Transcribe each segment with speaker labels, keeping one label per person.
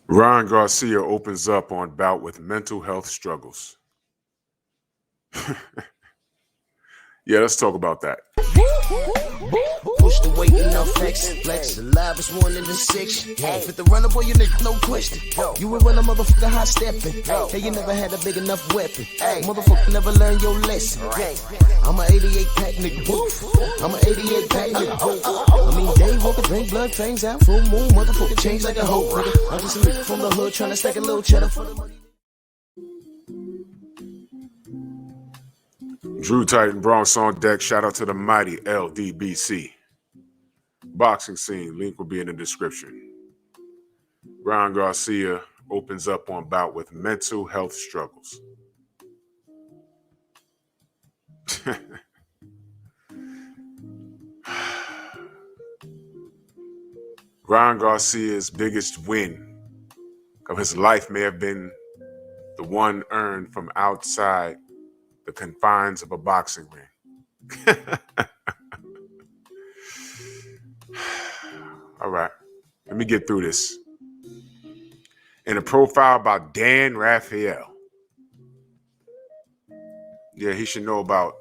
Speaker 1: Ryan Garcia opens up on bout with mental health struggles. Yeah, let's talk about that.
Speaker 2: Push the weight and now flex. Alive is 1 in 6. Fit the runner, boy, you nigga, no question. You will run a motherfucker high stepping. Hey, you never had a big enough weapon. Motherfucker never learned your lesson. I'm a 88 pack nigga. I'm a 88 pack nigga. I mean, day walker, drink blood, fangs out, full moon, motherfucker change like a hoe. Nigga. I'm just a nigga from the hood trying to stack a little cheddar for the money.
Speaker 1: Drew Titan Bronx on deck. Shout out to the mighty LDBC. Boxing scene. Link will be in the description. Ryan Garcia opens up on bout with mental health struggles. Ryan Garcia's biggest win of his life may have been the one earned from outside the confines of a boxing ring. All right, let me get through this. In a profile about Dan Raphael. Yeah, he should know about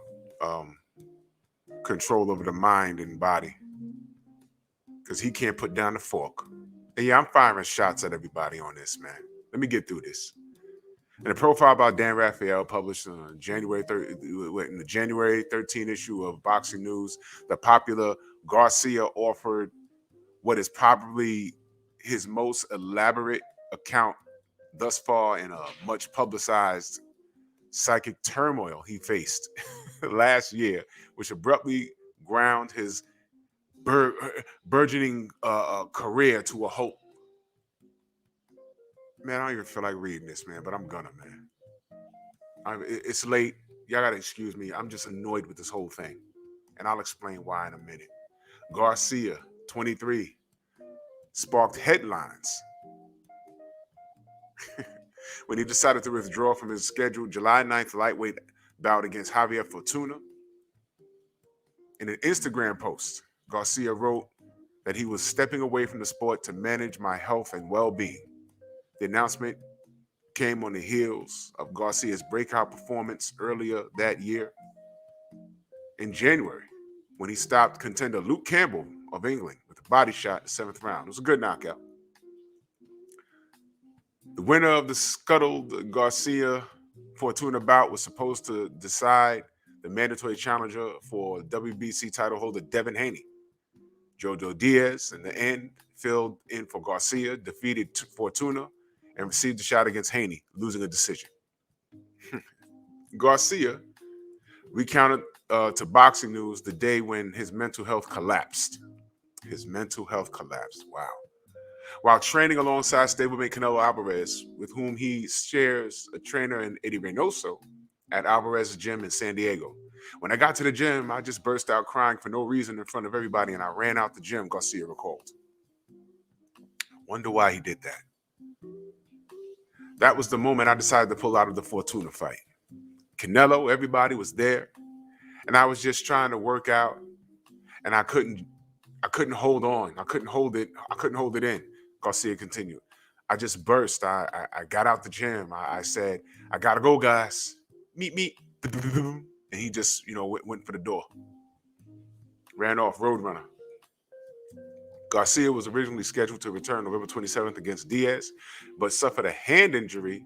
Speaker 1: control over the mind and body, because he can't put down the fork. And yeah, I'm firing shots at everybody on this, man. Let me get through this. In a profile about Dan Raphael published on in the January 13 issue of Boxing News, the popular Garcia offered what is probably his most elaborate account thus far in a much publicized psychic turmoil he faced last year, which abruptly ground his burgeoning career to a halt. Man, I don't even feel like reading this, man, but I'm gonna, man. It's late. Y'all gotta excuse me. I'm just annoyed with this whole thing. And I'll explain why in a minute. Garcia, 23, sparked headlines when he decided to withdraw from his scheduled July 9th lightweight bout against Javier Fortuna. In an Instagram post, Garcia wrote that he was stepping away from the sport to manage my health and well-being. The announcement came on the heels of Garcia's breakout performance earlier that year in January, when he stopped contender Luke Campbell of England with a body shot in the 7th round. It was a good knockout. The winner of the scuttled Garcia Fortuna bout was supposed to decide the mandatory challenger for WBC title holder Devin Haney. Jojo Diaz, in the end, filled in for Garcia, defeated Fortuna, and received a shot against Haney, losing a decision. Garcia recounted to Boxing News the day when his mental health collapsed. His mental health collapsed. Wow. While training alongside stablemate Canelo Alvarez, with whom he shares a trainer in Eddie Reynoso at Alvarez's gym in San Diego. When I got to the gym, I just burst out crying for no reason in front of everybody, and I ran out the gym, Garcia recalled. Wonder why he did that. That was the moment I decided to pull out of the Fortuna fight. Canelo, everybody was there, and I was just trying to work out, and I couldn't hold on. I couldn't hold it in. Garcia continued. I just burst. I got out the gym. I said, I gotta go, guys. Meet. And he just, went for the door. Ran off, Roadrunner. Garcia was originally scheduled to return November 27th against Diaz, but suffered a hand injury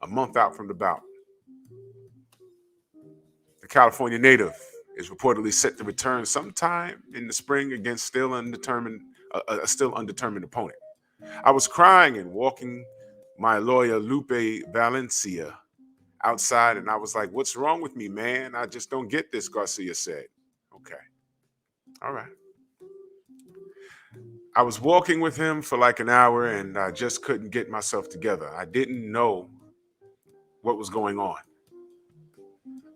Speaker 1: a month out from the bout. The California native is reportedly set to return sometime in the spring against a still undetermined opponent. I was crying and walking my lawyer Lupe Valencia outside, and I was like, "What's wrong with me, man? I just don't get this," Garcia said. Okay. All right. I was walking with him for like an hour, and I just couldn't get myself together. I didn't know what was going on.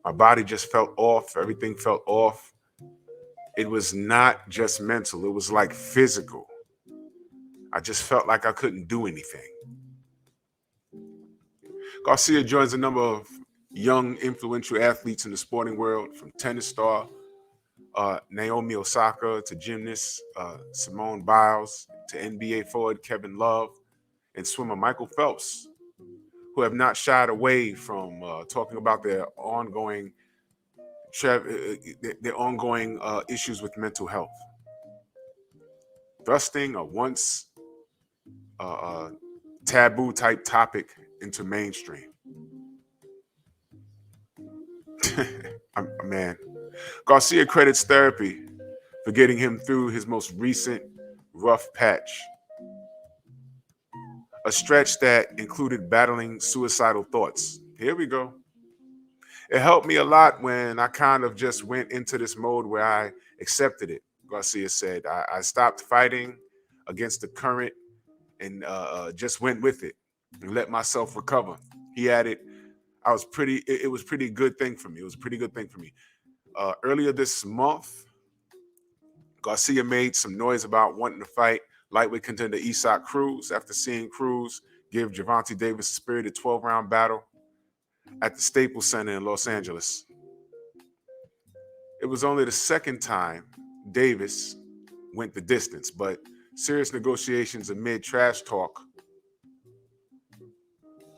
Speaker 1: My body just felt off. Everything felt off. It was not just mental. It was like physical. I just felt like I couldn't do anything. Garcia joins a number of young, influential athletes in the sporting world, from tennis star Naomi Osaka to gymnast Simone Biles to NBA forward Kevin Love and swimmer Michael Phelps, who have not shied away from talking about their ongoing issues with mental health, thrusting a once taboo type topic into mainstream. Man, Garcia credits therapy for getting him through his most recent rough patch, a stretch that included battling suicidal thoughts. Here we go. It helped me a lot when I kind of just went into this mode where I accepted it, Garcia said. I stopped fighting against the current and just went with it and let myself recover. He added, it was a pretty good thing for me. It was a pretty good thing for me. Earlier this month, Garcia made some noise about wanting to fight lightweight contender Isaac Cruz after seeing Cruz give Gervonta Davis a spirited 12-round battle at the Staples Center in Los Angeles. It was only the second time Davis went the distance, but serious negotiations amid trash talk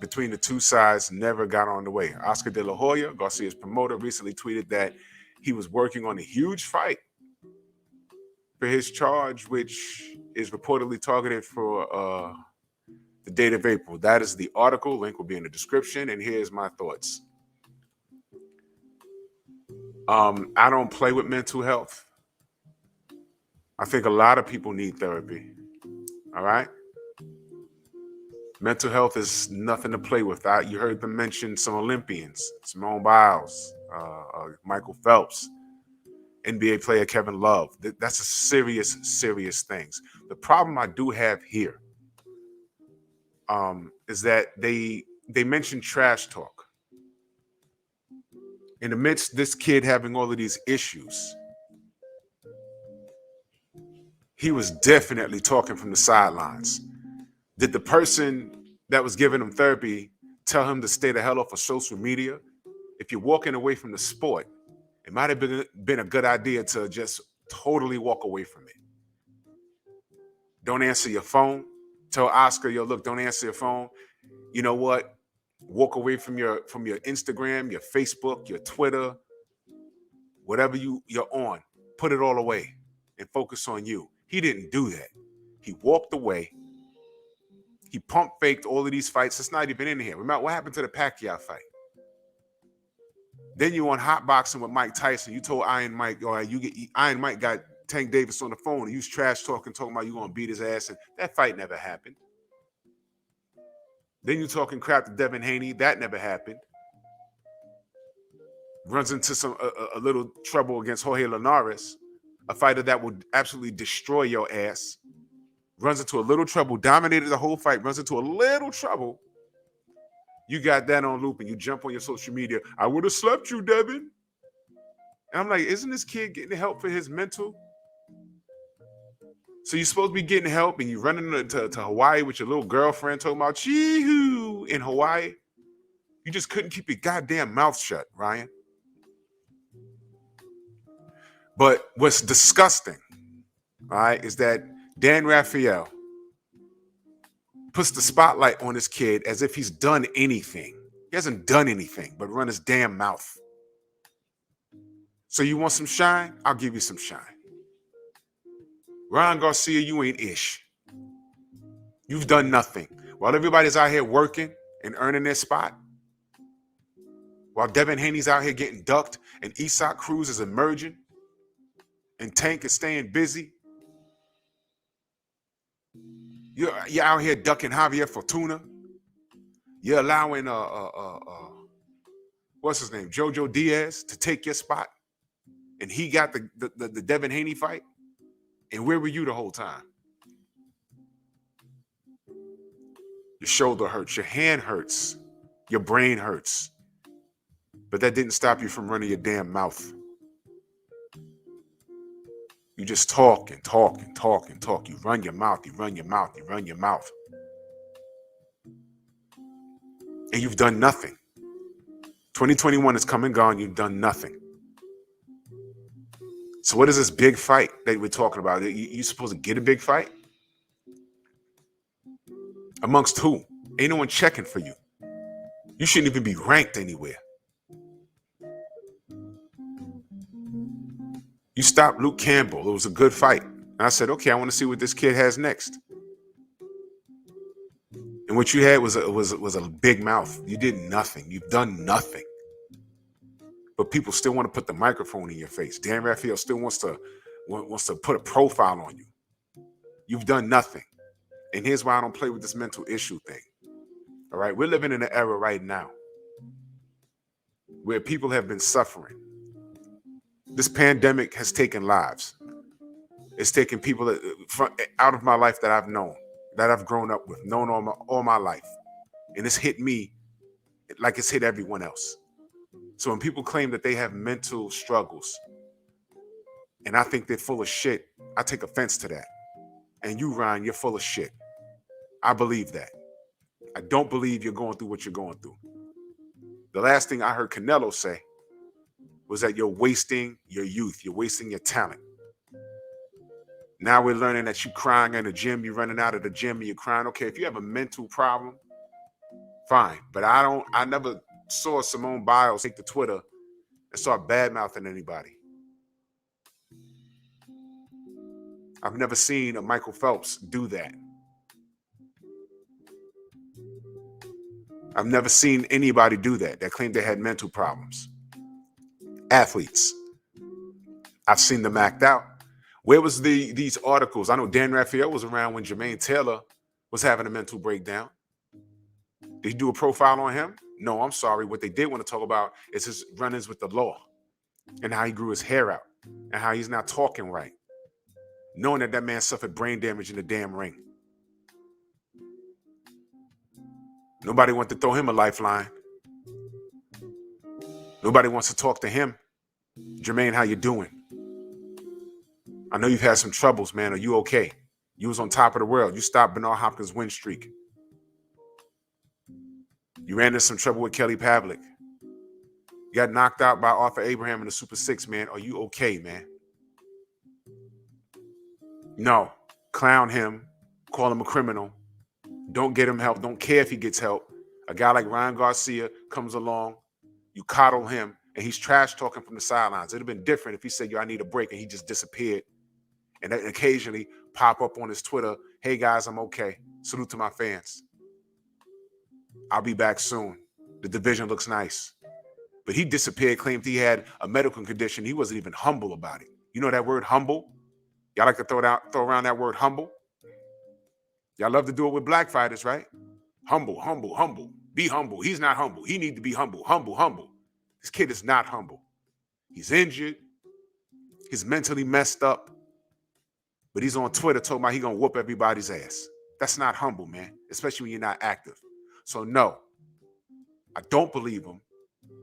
Speaker 1: between the two sides never got on the way. Oscar De La Hoya, Garcia's promoter, recently tweeted that he was working on a huge fight for his charge, which is reportedly targeted for the date of April. That is the article. Link will be in the description. And here's my thoughts. I don't play with mental health. I think a lot of people need therapy. All right? Mental health is nothing to play with. You heard them mention some Olympians, Simone Biles, Michael Phelps, NBA player Kevin Love. That's a serious, serious things. The problem I do have here is that they mention trash talk. In the midst of this kid having all of these issues, he was definitely talking from the sidelines. Did the person that was giving him therapy tell him to stay the hell off of social media? If you're walking away from the sport, it might have been a good idea to just totally walk away from it. Don't answer your phone. Tell Oscar, yo, look, don't answer your phone. You know what? Walk away from your Instagram, your Facebook, your Twitter, whatever you're on. Put it all away and focus on you. He didn't do that. He walked away. He pump faked all of these fights. It's not even in here. Remember what happened to the Pacquiao fight? Then you on hot boxing with Mike Tyson. You told Iron Mike, all right, Iron Mike got Tank Davis on the phone and he was trash talking about you gonna beat his ass, and that fight never happened. Then you talking crap to Devin Haney. That never happened. Runs into a little trouble against Jorge Linares, a fighter that will absolutely destroy your ass. Runs into a little trouble, dominated the whole fight, runs into a little trouble. You got that on loop and you jump on your social media. I would have slept you, Devin. And I'm like, isn't this kid getting help for his mental? So you're supposed to be getting help and you're running to Hawaii with your little girlfriend talking about chee-hoo in Hawaii. You just couldn't keep your goddamn mouth shut, Ryan. But what's disgusting, all right, is that Dan Raphael puts the spotlight on this kid as if he's done anything. He hasn't done anything but run his damn mouth. So you want some shine? I'll give you some shine. Ryan Garcia, you ain't ish. You've done nothing. While everybody's out here working and earning their spot, while Devin Haney's out here getting ducked and Isaac Cruz is emerging and Tank is staying busy, you're out here ducking Javier Fortuna. You're allowing what's his name, Jojo Diaz, to take your spot, and he got the Devin Haney fight. And where were you the whole time? Your shoulder hurts, your hand hurts, your brain hurts, but that didn't stop you from running your damn mouth. You just talk and talk and talk and talk. You run your mouth, you run your mouth, you run your mouth. And you've done nothing. 2021 is come and gone. You've done nothing. So what is this big fight that we're talking about? You supposed to get a big fight? Amongst who? Ain't no one checking for you. You shouldn't even be ranked anywhere. You stopped Luke Campbell. It was a good fight. And I said, okay, I want to see what this kid has next. And what you had was a big mouth. You did nothing. You've done nothing. But people still want to put the microphone in your face. Dan Raphael still wants to put a profile on you. You've done nothing. And here's why I don't play with this mental issue thing. All right, we're living in an era right now where people have been suffering. This pandemic has taken lives. It's taken people out of my life that I've known, that I've grown up with, known all my life. And it's hit me like it's hit everyone else. So when people claim that they have mental struggles, and I think they're full of shit, I take offense to that. And you, Ryan, you're full of shit. I believe that. I don't believe you're going through what you're going through. The last thing I heard Canelo say was that you're wasting your youth. You're wasting your talent. Now we're learning that you're crying in the gym. You're running out of the gym and you're crying. Okay, if you have a mental problem, fine. But I never saw Simone Biles take to Twitter and start bad-mouthing anybody. I've never seen a Michael Phelps do that. I've never seen anybody do that claimed they had mental problems. Athletes. I've seen them act out. Where was these articles? I know Dan Raphael was around when Jermaine Taylor was having a mental breakdown. Did he do a profile on him? No, I'm sorry. What they did want to talk about is his run-ins with the law and how he grew his hair out and how he's not talking right, knowing that man suffered brain damage in the damn ring. Nobody wants to throw him a lifeline. Nobody wants to talk to him. Jermaine, how you doing? I know you've had some troubles, man. Are you okay? You was on top of the world. You stopped Bernard Hopkins' win streak. You ran into some trouble with Kelly Pavlik. You got knocked out by Arthur Abraham in the Super 6, man. Are you okay, man? No. Clown him. Call him a criminal. Don't get him help. Don't care if he gets help. A guy like Ryan Garcia comes along. You coddle him, and he's trash talking from the sidelines. It'd have been different if he said, yo, I need a break, and he just disappeared. And then occasionally pop up on his Twitter, hey, guys, I'm okay. Salute to my fans. I'll be back soon. The division looks nice. But he disappeared, claimed he had a medical condition. He wasn't even humble about it. You know that word humble? Y'all like to throw around that word humble? Y'all love to do it with black fighters, right? Humble, humble, humble. Be humble. He's not humble. He needs to be humble, humble, humble. This kid is not humble. He's injured. He's mentally messed up. But he's on Twitter talking about he's going to whoop everybody's ass. That's not humble, man, especially when you're not active. So no, I don't believe him.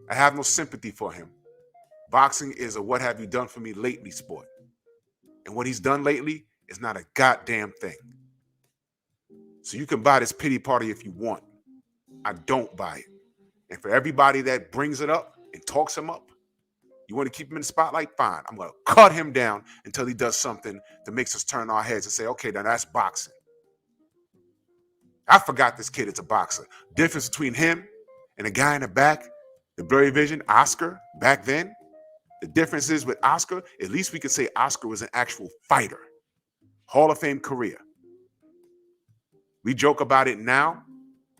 Speaker 1: I have no sympathy for him. Boxing is a what have you done for me lately sport. And what he's done lately is not a goddamn thing. So you can buy this pity party if you want. I don't buy it. And for everybody that brings it up and talks him up, you want to keep him in the spotlight? Fine. I'm going to cut him down until he does something that makes us turn our heads and say, okay, now that's boxing. I forgot this kid is a boxer. Difference between him and the guy in the back, the blurry vision, Oscar, back then, the difference is with Oscar, at least we could say Oscar was an actual fighter. Hall of Fame career. We joke about it now,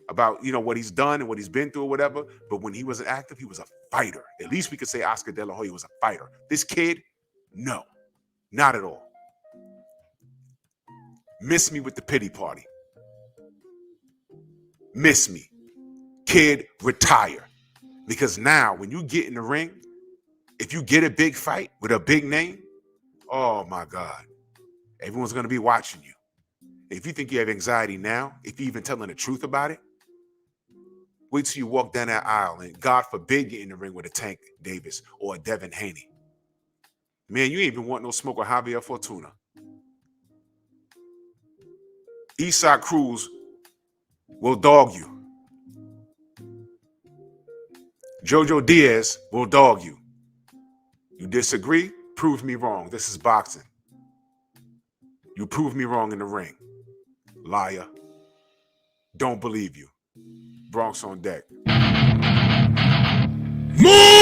Speaker 1: about, what he's done and what he's been through or whatever, but when he wasn't active, he was a fighter. At least we could say Oscar De La Hoya was a fighter. This kid, no, not at all. Miss me with the pity party. Miss me. Kid, retire. Because now, when you get in the ring, if you get a big fight with a big name, oh my God, everyone's going to be watching you. If you think you have anxiety now, if you're even telling the truth about it, wait till you walk down that aisle and God forbid you're in the ring with a Tank Davis or a Devin Haney. Man, you ain't even want no smoke with Javier Fortuna. Isaac Cruz will dog you. Jojo Diaz will dog you. You disagree? Prove me wrong. This is boxing. You prove me wrong in the ring. Liar. Don't believe you. Bronx on deck.
Speaker 2: Move!